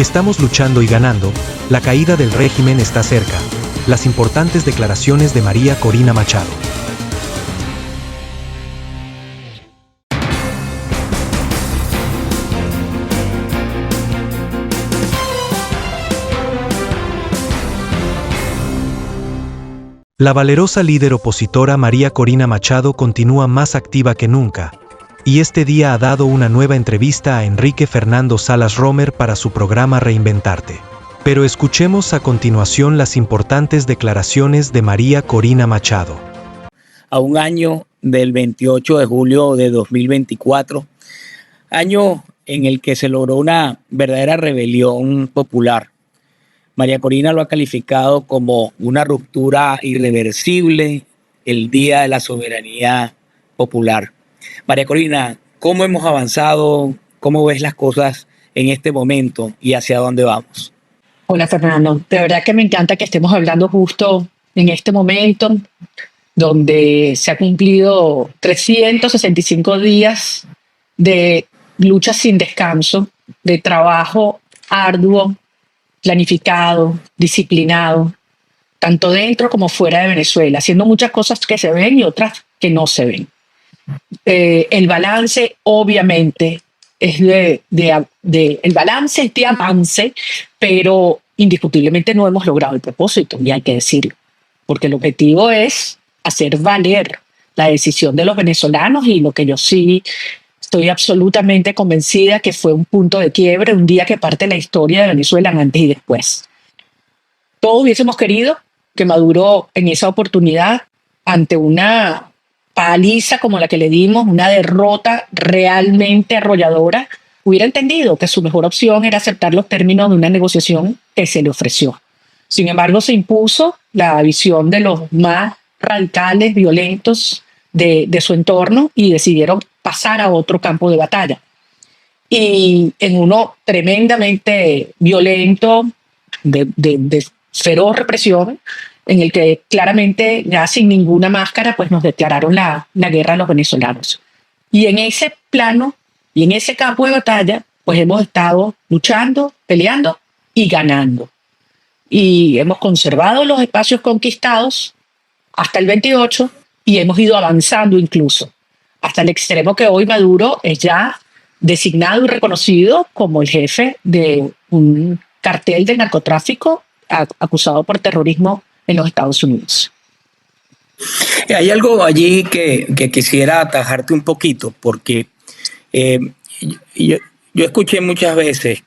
Estamos luchando y ganando, la caída del régimen está cerca. Las importantes declaraciones de María Corina Machado. La valerosa líder opositora María Corina Machado continúa más activa que nunca, y este día ha dado una nueva entrevista a Enrique Fernando Salas Romer para su programa Reinventarte. Pero escuchemos a continuación las importantes declaraciones de María Corina Machado. A un año del 28 de julio de 2024, año en el que se logró una verdadera rebelión popular. María Corina lo ha calificado como una ruptura irreversible, el Día de la Soberanía Popular. María Corina, ¿cómo hemos avanzado? ¿Cómo ves las cosas en este momento y hacia dónde vamos? Hola Fernando, de verdad que me encanta que estemos hablando justo en este momento donde se ha cumplido 365 días de lucha sin descanso, de trabajo arduo, planificado, disciplinado, tanto dentro como fuera de Venezuela, haciendo muchas cosas que se ven y otras que no se ven. El balance obviamente es el balance es de avance, pero indiscutiblemente no hemos logrado el propósito, y hay que decirlo, porque el objetivo es hacer valer la decisión de los venezolanos, y lo que yo sí estoy absolutamente convencida que fue un punto de quiebre, un día que parte la historia de Venezuela antes y después. Todos hubiésemos querido que Maduro en esa oportunidad, ante una paliza como la que le dimos, una derrota realmente arrolladora, hubiera entendido que su mejor opción era aceptar los términos de una negociación que se le ofreció. Sin embargo, se impuso la visión de los más radicales, violentos de su entorno, y decidieron pasar a otro campo de batalla. Y en uno tremendamente violento, de feroz represión, en el que claramente, ya sin ninguna máscara, pues nos declararon la guerra a los venezolanos. Y en ese plano y en ese campo de batalla, pues hemos estado luchando, peleando y ganando. Y hemos conservado los espacios conquistados hasta el 28 y hemos ido avanzando incluso, hasta el extremo que hoy Maduro es ya designado y reconocido como el jefe de un cartel de narcotráfico acusado por terrorismo en los Estados Unidos. Hay algo allí que quisiera atajarte un poquito, porque yo escuché muchas veces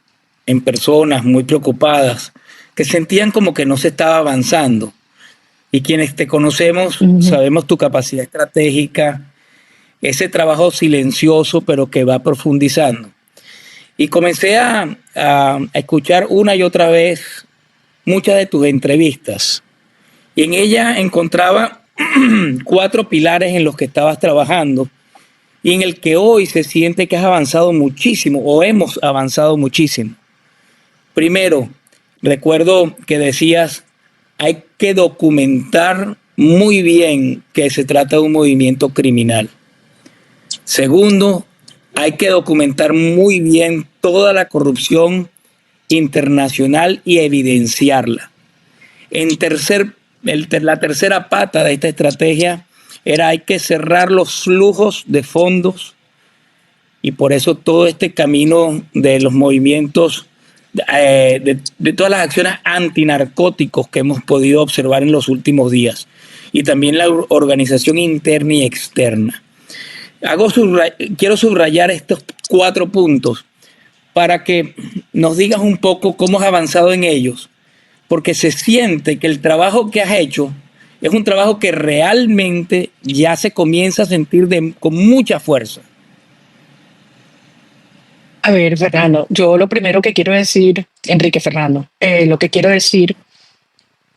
en personas muy preocupadas que sentían como que no se estaba avanzando. Y quienes te conocemos sabemos tu capacidad estratégica, ese trabajo silencioso pero que va profundizando. Y comencé a escuchar una y otra vez muchas de tus entrevistas. Y en ella encontraba 4 pilares en los que estabas trabajando y en el que hoy se siente que has avanzado muchísimo, o hemos avanzado muchísimo. Primero, recuerdo que decías, hay que documentar muy bien que se trata de un movimiento criminal. Segundo, hay que documentar muy bien toda la corrupción internacional y evidenciarla. La tercera pata de esta estrategia era hay que cerrar los flujos de fondos, y por eso todo este camino de los movimientos, de todas las acciones antinarcóticos que hemos podido observar en los últimos días, y también la organización interna y externa. Quiero subrayar estos 4 puntos para que nos digas un poco cómo has avanzado en ellos, porque se siente que el trabajo que has hecho es un trabajo que realmente ya se comienza a sentir con mucha fuerza. A ver, Fernando, yo lo primero que quiero decir, Enrique Fernando, lo que quiero decir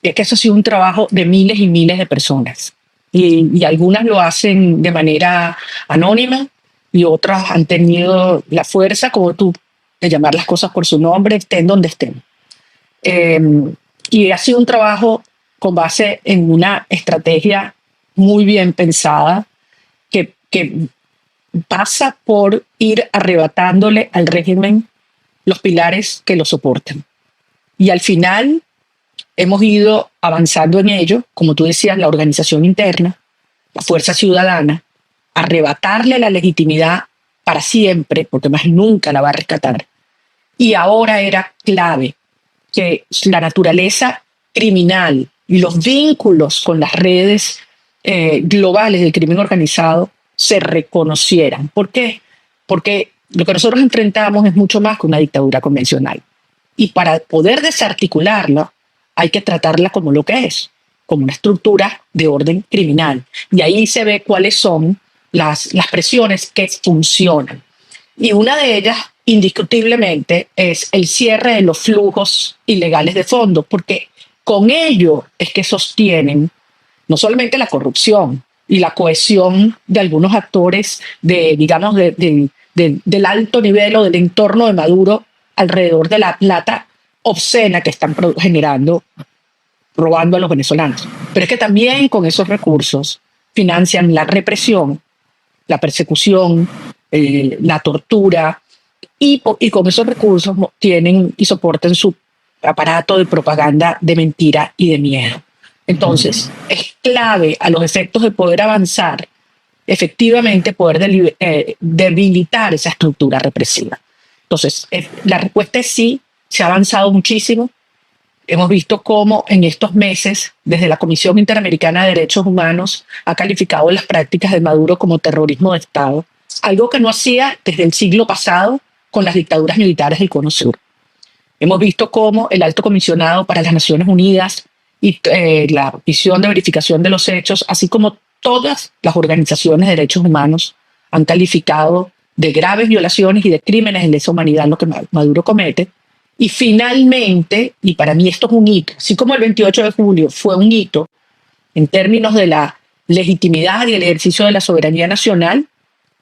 es que eso ha sido un trabajo de miles y miles de personas. Y algunas lo hacen de manera anónima y otras han tenido la fuerza, como tú, de llamar las cosas por su nombre, estén donde estén. Y ha sido un trabajo con base en una estrategia muy bien pensada que pasa por ir arrebatándole al régimen los pilares que lo soportan. Y al final hemos ido avanzando en ello, como tú decías, la organización interna, la fuerza ciudadana, arrebatarle la legitimidad para siempre, porque más nunca la va a rescatar. Y ahora era clave que la naturaleza criminal y los vínculos con las redes globales del crimen organizado se reconocieran. ¿Por qué? Porque lo que nosotros enfrentamos es mucho más que una dictadura convencional. Y para poder desarticularla, hay que tratarla como lo que es, como una estructura de orden criminal. Y ahí se ve cuáles son las presiones que funcionan. Y una de ellas, indiscutiblemente, es el cierre de los flujos ilegales de fondos, porque con ello es que sostienen no solamente la corrupción y la cohesión de algunos actores del alto nivel o del entorno de Maduro alrededor de la plata obscena que están generando, robando a los venezolanos. Pero es que también con esos recursos financian la represión, la persecución, la tortura, y con esos recursos tienen y soportan su aparato de propaganda de mentira y de miedo. Entonces, es clave a los efectos de poder avanzar, efectivamente poder debilitar esa estructura represiva. Entonces, la respuesta es sí, se ha avanzado muchísimo. Hemos visto cómo en estos meses, desde la Comisión Interamericana de Derechos Humanos, ha calificado las prácticas de Maduro como terrorismo de Estado, algo que no hacía desde el siglo pasado con las dictaduras militares del Cono Sur. Hemos visto cómo el Alto Comisionado para las Naciones Unidas y la Misión de Verificación de los Hechos, así como todas las organizaciones de derechos humanos, han calificado de graves violaciones y de crímenes de lesa humanidad lo que Maduro comete. Y finalmente, y para mí esto es un hito, así como el 28 de julio fue un hito en términos de la legitimidad y el ejercicio de la soberanía nacional,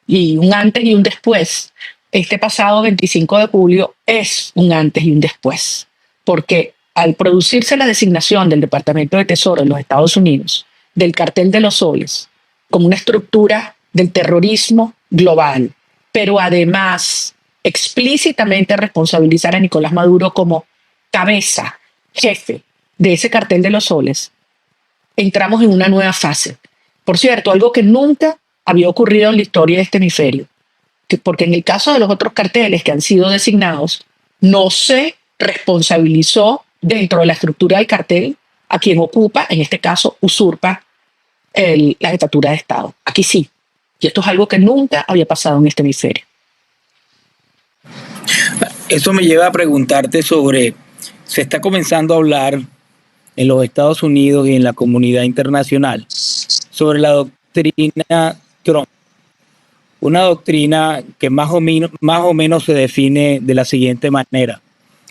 y un antes y un después, este pasado 25 de julio es un antes y un después, porque al producirse la designación del Departamento de Tesoro en los Estados Unidos del Cartel de los Soles como una estructura del terrorismo global, pero además explícitamente responsabilizar a Nicolás Maduro como cabeza, jefe de ese Cartel de los Soles, entramos en una nueva fase. Por cierto, algo que nunca había ocurrido en la historia de este hemisferio, porque en el caso de los otros carteles que han sido designados, no se responsabilizó dentro de la estructura del cartel a quien ocupa, en este caso, usurpa la jefatura de Estado. Aquí sí. Y esto es algo que nunca había pasado en este hemisferio. Eso me lleva a preguntarte sobre, se está comenzando a hablar en los Estados Unidos y en la comunidad internacional sobre la doctrina Trump. Una doctrina que más o menos se define de la siguiente manera,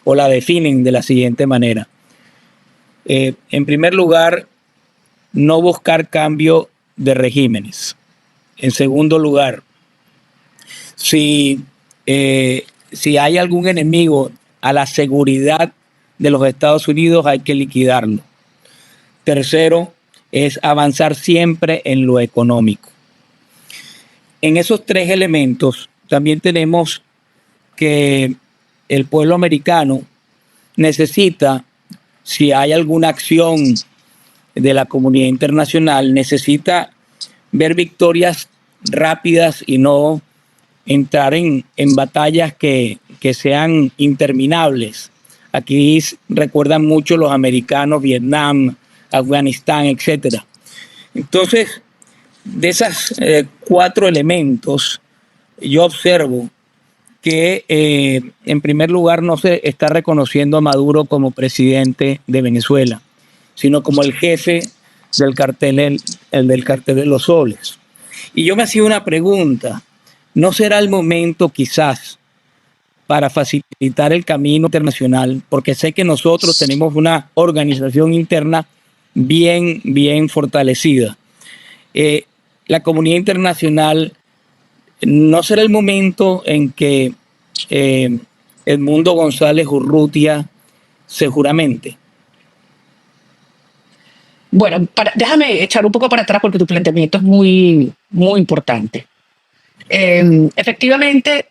o la definen de la siguiente manera. En primer lugar, no buscar cambio de regímenes. En segundo lugar, si hay algún enemigo a la seguridad de los Estados Unidos, hay que liquidarlo. Tercero, es avanzar siempre en lo económico. En esos tres elementos también tenemos que el pueblo americano necesita, si hay alguna acción de la comunidad internacional, necesita ver victorias rápidas y no entrar en batallas que sean interminables. Aquí recuerdan mucho los americanos, Vietnam, Afganistán, etc. Entonces, de esos cuatro elementos, yo observo que en primer lugar no se está reconociendo a Maduro como presidente de Venezuela, sino como el jefe del cartel, del Cartel de los Soles. Y yo me hacía una pregunta, ¿no será el momento quizás para facilitar el camino internacional? Porque sé que nosotros tenemos una organización interna bien fortalecida. La comunidad internacional, ¿no será el momento en que Edmundo González Urrutia se juramente? Bueno, déjame echar un poco para atrás porque tu planteamiento es muy importante. Efectivamente,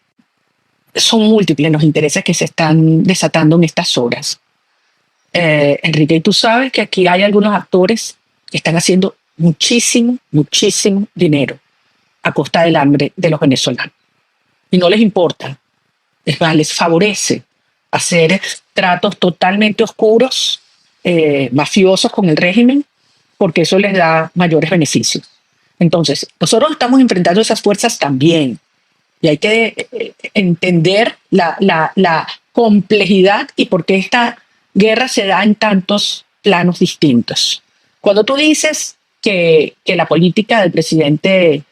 son múltiples los intereses que se están desatando en estas horas. Enrique, y tú sabes que aquí hay algunos actores que están haciendo muchísimo, muchísimo dinero a costa del hambre de los venezolanos. Y no les importa. Es más, les favorece hacer tratos totalmente oscuros, mafiosos con el régimen, porque eso les da mayores beneficios. Entonces, nosotros estamos enfrentando esas fuerzas también. Y hay que entender la complejidad y por qué esta guerra se da en tantos planos distintos. Cuando tú dices que la política del presidente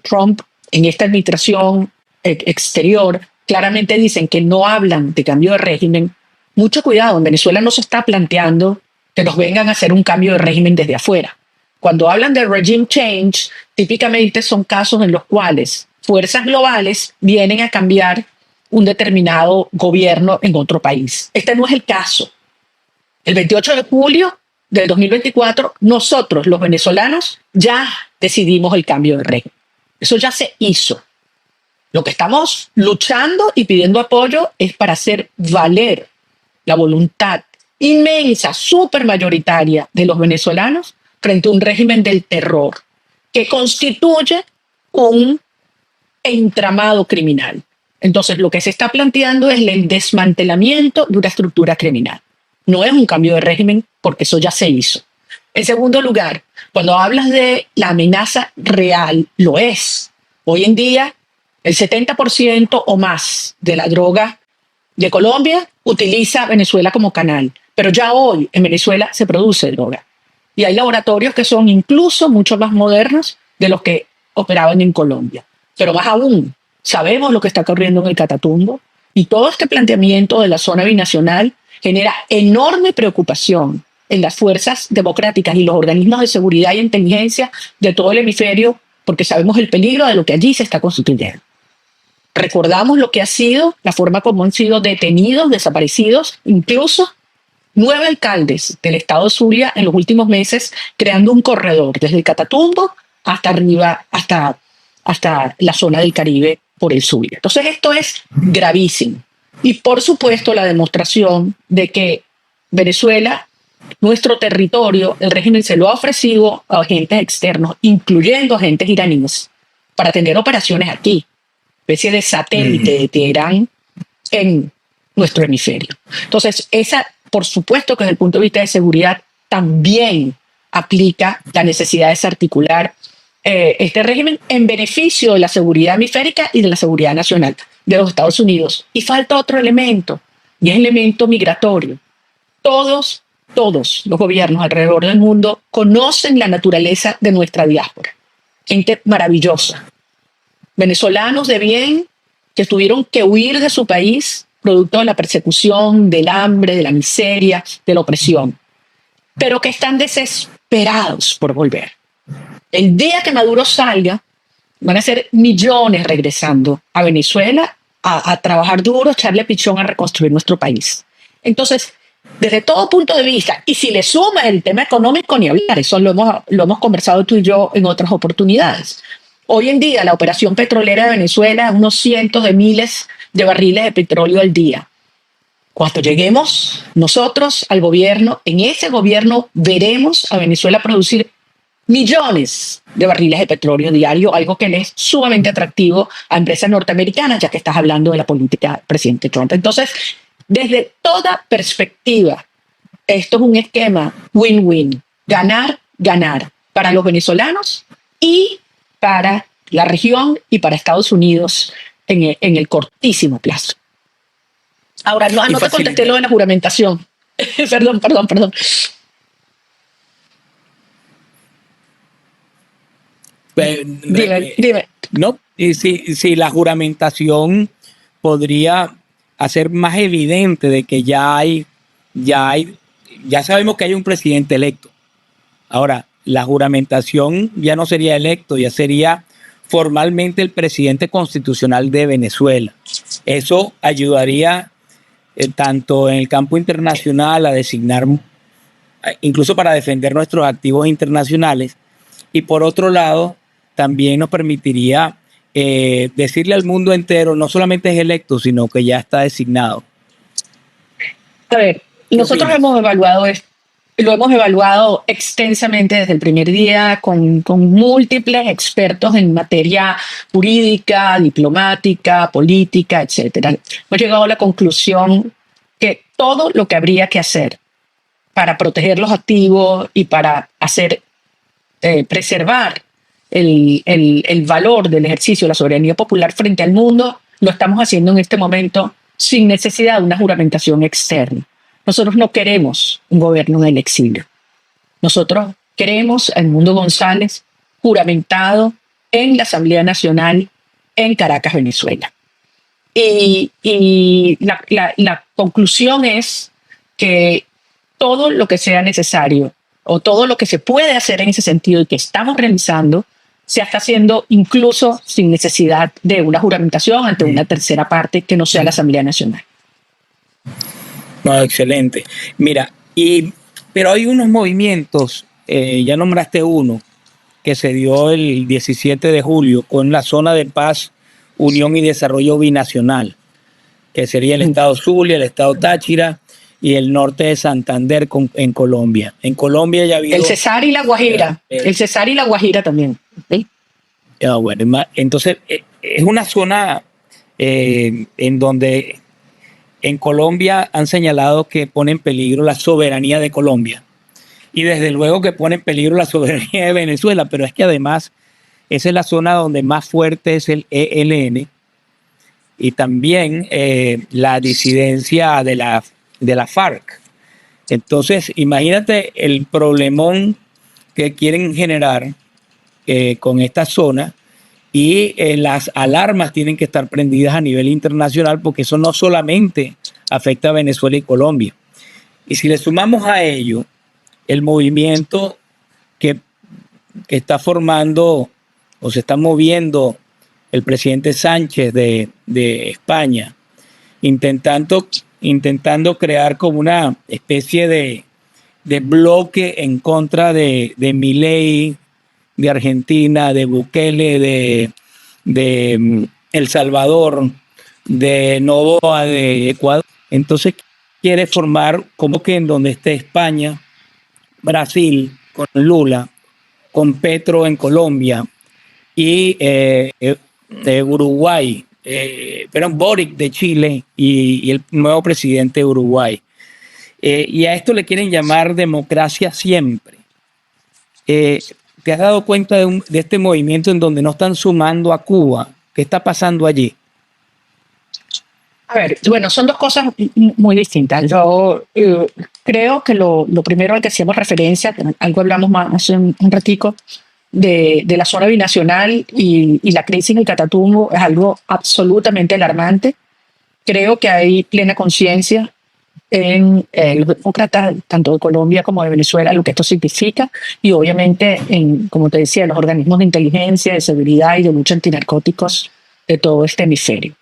Trump en esta administración exterior, claramente dicen que no hablan de cambio de régimen, mucho cuidado, en Venezuela no se está planteando que nos vengan a hacer un cambio de régimen desde afuera. Cuando hablan de regime change, típicamente son casos en los cuales fuerzas globales vienen a cambiar un determinado gobierno en otro país. Este no es el caso. El 28 de julio del 2024, nosotros, los venezolanos, ya decidimos el cambio de régimen. Eso ya se hizo. Lo que estamos luchando y pidiendo apoyo es para hacer valer la voluntad inmensa, súper mayoritaria de los venezolanos frente a un régimen del terror que constituye un entramado criminal. Entonces, lo que se está planteando es el desmantelamiento de una estructura criminal. No es un cambio de régimen porque eso ya se hizo. En segundo lugar, cuando hablas de la amenaza real, lo es. Hoy en día, el 70% o más de la droga de Colombia utiliza Venezuela como canal. Pero ya hoy en Venezuela se produce droga. Y hay laboratorios que son incluso mucho más modernos de los que operaban en Colombia. Pero más aún, sabemos lo que está ocurriendo en el Catatumbo y todo este planteamiento de la zona binacional genera enorme preocupación en las fuerzas democráticas y los organismos de seguridad y inteligencia de todo el hemisferio porque sabemos el peligro de lo que allí se está constituyendo. Recordamos lo que ha sido, la forma como han sido detenidos, desaparecidos, incluso 9 alcaldes del estado Zulia en los últimos meses, creando un corredor desde el Catatumbo hasta arriba, hasta la zona del Caribe por el Zulia. Entonces esto es gravísimo. Y por supuesto la demostración de que Venezuela, nuestro territorio, el régimen se lo ha ofrecido a agentes externos, incluyendo agentes iraníes, para tener operaciones aquí, especie de satélite de Teherán en nuestro hemisferio. Entonces, esa, por supuesto que desde el punto de vista de seguridad, también aplica la necesidad de desarticular este régimen en beneficio de la seguridad hemisférica y de la seguridad nacional de los Estados Unidos. Y falta otro elemento, y es el elemento migratorio. Todos los gobiernos alrededor del mundo conocen la naturaleza de nuestra diáspora. Gente maravillosa. Venezolanos de bien que tuvieron que huir de su país producto de la persecución, del hambre, de la miseria, de la opresión, pero que están desesperados por volver. El día que Maduro salga, van a ser millones regresando a Venezuela a trabajar duro, echarle pichón a reconstruir nuestro país. Entonces, desde todo punto de vista, y si le suma el tema económico, ni hablar, eso lo hemos conversado tú y yo en otras oportunidades. Hoy en día, la operación petrolera de Venezuela es unos cientos de miles de barriles de petróleo al día. Cuando lleguemos nosotros al gobierno, en ese gobierno veremos a Venezuela producir millones de barriles de petróleo diario, algo que le es sumamente atractivo a empresas norteamericanas, ya que estás hablando de la política del presidente Trump. Entonces, desde toda perspectiva, esto es un esquema win-win, ganar, ganar para los venezolanos y para la región y para Estados Unidos en el cortísimo plazo. Ahora, no te contesté lo de la juramentación. perdón. Dime. No, y si la juramentación podría hacer más evidente de que ya sabemos que hay un presidente electo. Ahora, la juramentación ya no sería electo, ya sería formalmente el presidente constitucional de Venezuela. Eso ayudaría tanto en el campo internacional a designar, incluso para defender nuestros activos internacionales, y por otro lado, también nos permitiría decirle al mundo entero, no solamente es electo, sino que ya está designado. A ver, ¿Qué nosotros opinas? hemos evaluado esto. Lo hemos evaluado extensamente desde el primer día con múltiples expertos en materia jurídica, diplomática, política, etcétera. Hemos llegado a la conclusión que todo lo que habría que hacer para proteger los activos y para preservar el valor del ejercicio de la soberanía popular frente al mundo, lo estamos haciendo en este momento sin necesidad de una juramentación externa. Nosotros no queremos un gobierno en el exilio. Nosotros queremos a Edmundo González juramentado en la Asamblea Nacional en Caracas, Venezuela. Y la conclusión es que todo lo que sea necesario o todo lo que se puede hacer en ese sentido y que estamos realizando se está haciendo incluso sin necesidad de una juramentación ante una tercera parte que no sea la Asamblea Nacional. No, excelente. Mira, pero hay unos movimientos, ya nombraste uno, que se dio el 17 de julio con la Zona de Paz, Unión y Desarrollo Binacional, que sería el estado Zulia, el estado Táchira y el norte de Santander en Colombia. En Colombia ya ha habido... El Cesar y la Guajira. El Cesar y la Guajira también. ¿Sí? Bueno, entonces, es una zona en donde en Colombia han señalado que pone en peligro la soberanía de Colombia. Y desde luego que pone en peligro la soberanía de Venezuela, pero es que además esa es la zona donde más fuerte es el ELN y también la disidencia de la FARC. Entonces, imagínate el problemón que quieren generar con esta zona y las alarmas tienen que estar prendidas a nivel internacional porque eso no solamente afecta a Venezuela y Colombia. Y si le sumamos a ello el movimiento que está formando o se está moviendo el presidente Sánchez de España, intentando crear como una especie de bloque en contra de Milei, de Argentina, de Bukele, de El Salvador, de Noboa, de Ecuador. Entonces quiere formar como que en donde esté España, Brasil con Lula, con Petro en Colombia y de Uruguay, pero Boric de Chile y el nuevo presidente de Uruguay. Y a esto le quieren llamar democracia siempre. ¿Te has dado cuenta de este movimiento en donde no están sumando a Cuba? ¿Qué está pasando allí? A ver, bueno, son dos cosas muy distintas. Yo creo que lo primero al que hacíamos referencia, algo hablamos más hace un ratico, de la zona binacional y la crisis en el Catatumbo es algo absolutamente alarmante. Creo que hay plena conciencia en los demócratas, tanto de Colombia como de Venezuela, lo que esto significa, y obviamente, como te decía, los organismos de inteligencia, de seguridad y de lucha antinarcóticos de todo este hemisferio.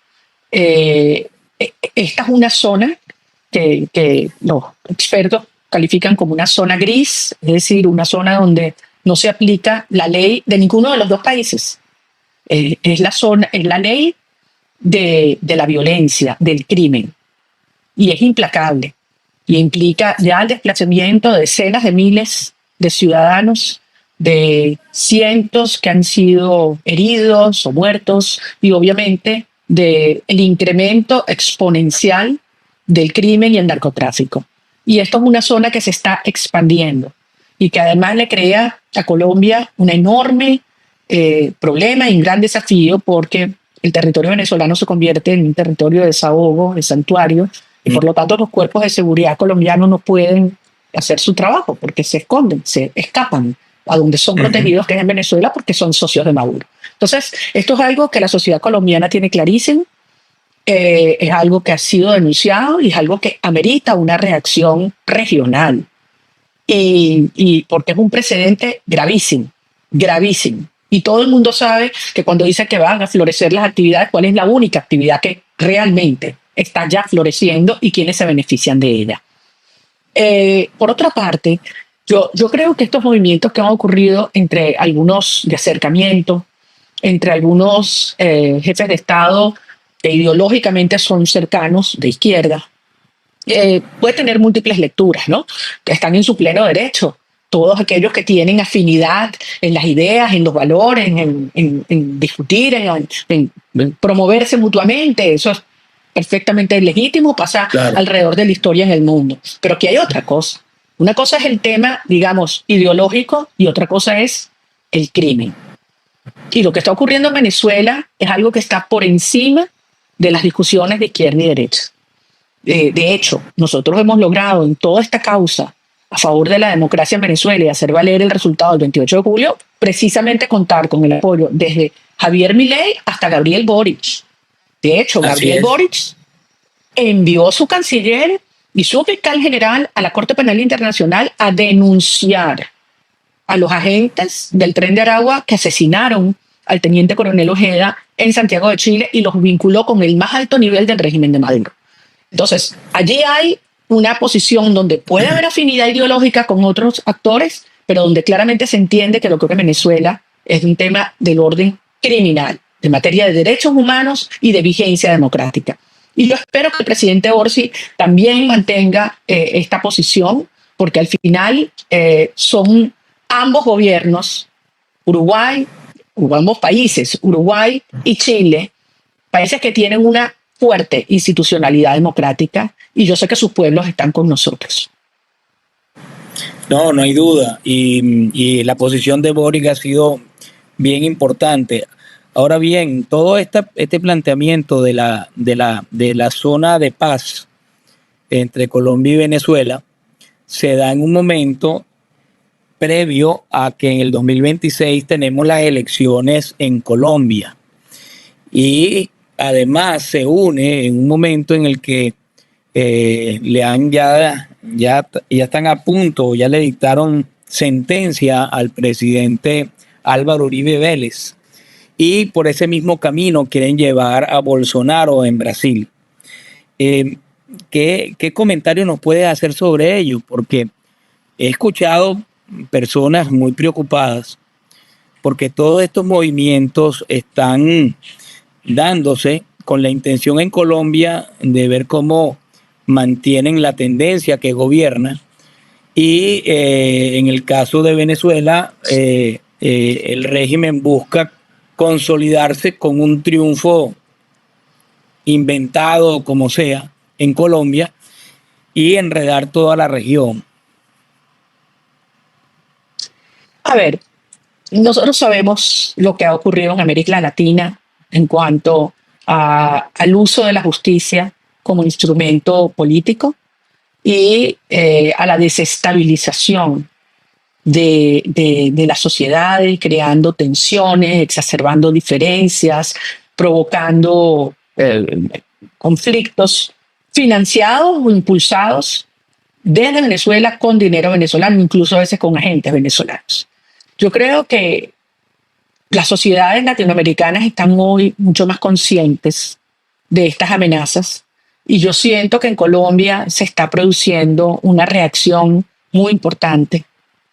Esta es una zona que los expertos califican como una zona gris, es decir, una zona donde no se aplica la ley de ninguno de los dos países. Es la ley de la violencia, del crimen, y es implacable y implica ya el desplazamiento de decenas de miles de ciudadanos, de cientos que han sido heridos o muertos y obviamente del incremento exponencial del crimen y el narcotráfico. Y esto es una zona que se está expandiendo y que además le crea a Colombia un enorme problema y un gran desafío porque el territorio venezolano se convierte en un territorio de desahogo, de santuario, y por lo tanto los cuerpos de seguridad colombianos no pueden hacer su trabajo porque se esconden, se escapan a donde son protegidos, que es en Venezuela, porque son socios de Maduro. Entonces, esto es algo que la sociedad colombiana tiene clarísimo, es algo que ha sido denunciado y es algo que amerita una reacción regional. Y porque es un precedente gravísimo, gravísimo. Y todo el mundo sabe que cuando dicen que van a florecer las actividades, ¿cuál es la única actividad que realmente está ya floreciendo y quiénes se benefician de ella? Por otra parte, yo creo que estos movimientos que han ocurrido entre algunos de acercamiento entre algunos jefes de Estado que ideológicamente son cercanos de izquierda, puede tener múltiples lecturas, ¿no? Que están en su pleno derecho. Todos aquellos que tienen afinidad en las ideas, en los valores, en discutir, en promoverse mutuamente, eso es perfectamente legítimo, pasa Claro. alrededor de la historia en el mundo. Pero aquí hay otra cosa. Una cosa es el tema, digamos, ideológico y otra cosa es el crimen. Y lo que está ocurriendo en Venezuela es algo que está por encima de las discusiones de izquierda y derecha. De hecho, nosotros hemos logrado en toda esta causa a favor de la democracia en Venezuela y hacer valer el resultado del 28 de julio, precisamente contar con el apoyo desde Javier Milei hasta Gabriel Boric. De hecho, Así Gabriel es. Boric envió a su canciller y su fiscal general a la Corte Penal Internacional a denunciar a los agentes del Tren de Aragua que asesinaron al teniente coronel Ojeda en Santiago de Chile y los vinculó con el más alto nivel del régimen de Maduro. Entonces, allí hay una posición donde puede haber afinidad ideológica con otros actores, pero donde claramente se entiende que lo que ocurre en Venezuela es un tema del orden criminal, de materia de derechos humanos y de vigencia democrática. Y yo espero que el presidente Orsi también mantenga esta posición, porque al final son ambos gobiernos, Uruguay, o ambos países, Uruguay y Chile, países que tienen una fuerte institucionalidad democrática y yo sé que sus pueblos están con nosotros. No, no hay duda. Y la posición de Boric ha sido bien importante. Ahora bien, todo este planteamiento de la zona de paz entre Colombia y Venezuela se da en un momento previo a que en el 2026 tenemos las elecciones en Colombia. Y además se une en un momento en el que le han ya están a punto, ya le dictaron sentencia al presidente Álvaro Uribe Vélez. Y por ese mismo camino quieren llevar a Bolsonaro en Brasil. ¿Qué comentario nos puedes hacer sobre ello? Porque he escuchado personas muy preocupadas porque todos estos movimientos están dándose con la intención en Colombia de ver cómo mantienen la tendencia que gobierna y en el caso de Venezuela el régimen busca consolidarse con un triunfo inventado como sea en Colombia y enredar toda la región. A ver, nosotros sabemos lo que ha ocurrido en América Latina en cuanto al uso de la justicia como instrumento político y a la desestabilización de las sociedades, creando tensiones, exacerbando diferencias, provocando conflictos financiados o impulsados desde Venezuela con dinero venezolano, incluso a veces con agentes venezolanos. Yo creo que las sociedades latinoamericanas están hoy mucho más conscientes de estas amenazas y yo siento que en Colombia se está produciendo una reacción muy importante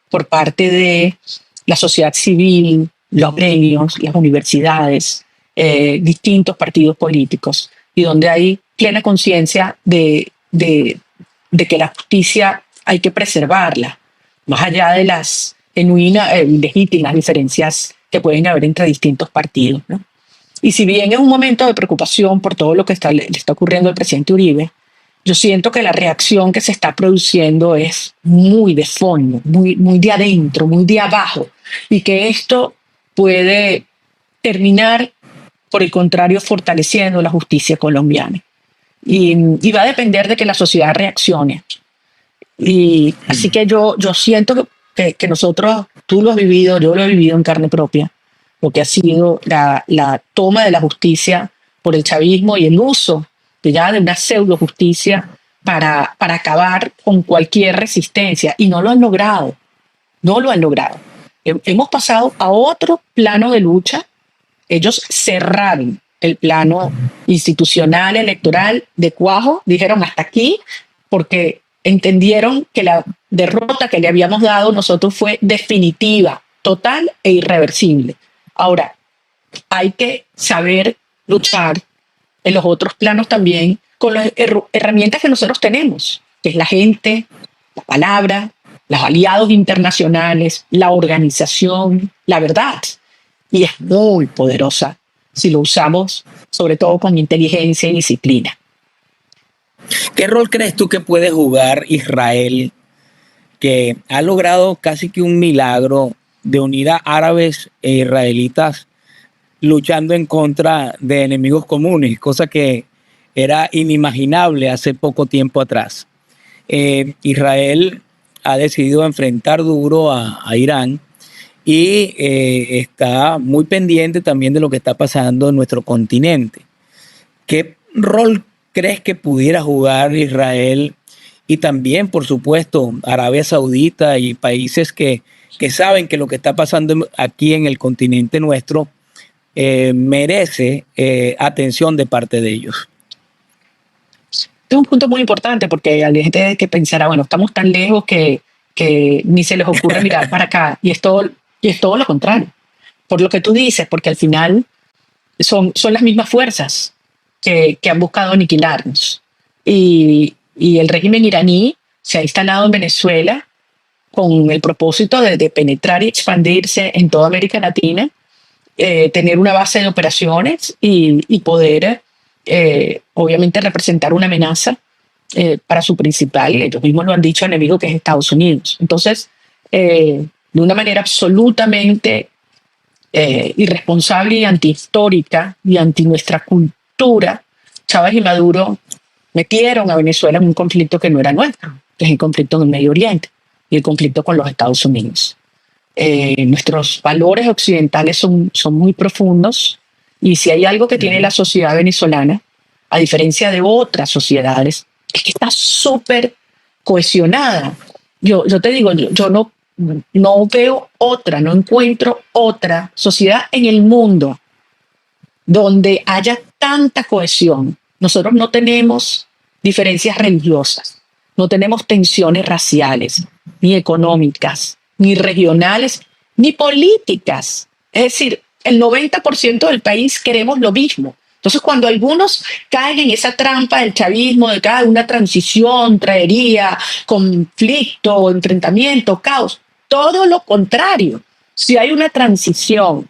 por parte de la sociedad civil, los gremios, las universidades, distintos partidos políticos, y donde hay plena conciencia de que la justicia hay que preservarla, más allá de las genuinas, legítimas diferencias que pueden haber entre distintos partidos, ¿no? Y si bien es un momento de preocupación por todo lo que le está ocurriendo al presidente Uribe, yo siento que la reacción que se está produciendo es muy de fondo, muy de adentro, muy de abajo, y que esto puede terminar, por el contrario, fortaleciendo la justicia colombiana. Y va a depender de que la sociedad reaccione. Y así que yo siento que nosotros, tú lo has vivido, yo lo he vivido en carne propia, lo que ha sido la toma de la justicia por el chavismo y el uso de una pseudo justicia para acabar con cualquier resistencia. Y no lo han logrado, no lo han logrado. Hemos pasado a otro plano de lucha. Ellos cerraron el plano institucional, electoral de cuajo, dijeron hasta aquí, porque entendieron que la derrota que le habíamos dado nosotros fue definitiva, total e irreversible. Ahora, hay que saber luchar en los otros planos también con las herramientas que nosotros tenemos, que es la gente, la palabra, los aliados internacionales, la organización, la verdad. Y es muy poderosa si lo usamos, sobre todo con inteligencia y disciplina. ¿Qué rol crees tú que puede jugar Israel, que ha logrado casi que un milagro de unir a árabes e israelitas luchando en contra de enemigos comunes, cosa que era inimaginable hace poco tiempo atrás? Israel ha decidido enfrentar duro a Irán y está muy pendiente también de lo que está pasando en nuestro continente. ¿Qué rol crees que pudiera jugar Israel y también, por supuesto, Arabia Saudita y países que saben que lo que está pasando aquí en el continente nuestro merece atención de parte de ellos? Este es un punto muy importante porque hay gente que pensará, bueno, estamos tan lejos que ni se les ocurre mirar para acá. Y es todo lo contrario. Por lo que tú dices, porque al final son las mismas fuerzas que han buscado aniquilarnos. Y el régimen iraní se ha instalado en Venezuela con el propósito de penetrar y expandirse en toda América Latina, tener una base de operaciones y poder, obviamente, representar una amenaza para su principal, ellos mismos lo han dicho, enemigo, que es Estados Unidos. Entonces, de una manera absolutamente irresponsable y antihistórica y anti nuestra cultura, Chávez y Maduro metieron a Venezuela en un conflicto que no era nuestro, que es el conflicto en el Medio Oriente y el conflicto con los Estados Unidos. Nuestros valores occidentales son muy profundos, y si hay algo que tiene la sociedad venezolana, a diferencia de otras sociedades, es que está súper cohesionada. Yo te digo, yo no veo otra, no encuentro otra sociedad en el mundo donde haya tanta cohesión. Nosotros no tenemos diferencias religiosas, no tenemos tensiones raciales, ni económicas, ni regionales, ni políticas. Es decir, el 90% del país queremos lo mismo. Entonces, cuando algunos caen en esa trampa del chavismo, de que una transición traería conflicto, enfrentamiento, caos, todo lo contrario. Si hay una transición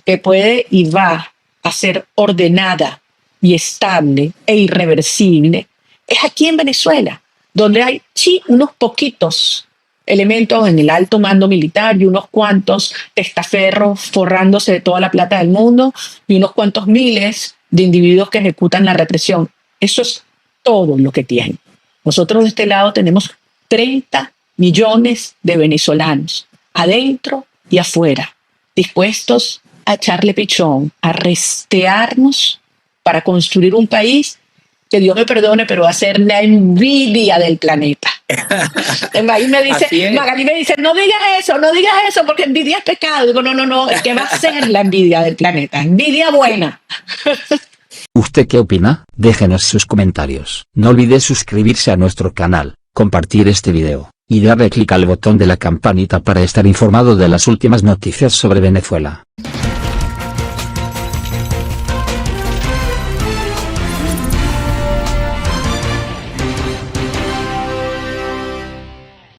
que puede y va a ser ordenada y estable e irreversible, es aquí en Venezuela, donde hay, sí, unos poquitos elementos en el alto mando militar y unos cuantos testaferros forrándose de toda la plata del mundo y unos cuantos miles de individuos que ejecutan la represión. Eso es todo lo que tienen. Nosotros de este lado tenemos 30 millones de venezolanos, adentro y afuera, dispuestos a echarle pichón, a restearnos para construir un país que, Dios me perdone, pero va a ser la envidia del planeta. Magalí me dice, no digas eso, porque envidia es pecado. Digo, no, es que va a ser la envidia del planeta, envidia buena. ¿Usted qué opina? Déjenos sus comentarios. No olvide suscribirse a nuestro canal, compartir este video, y darle clic al botón de la campanita para estar informado de las últimas noticias sobre Venezuela.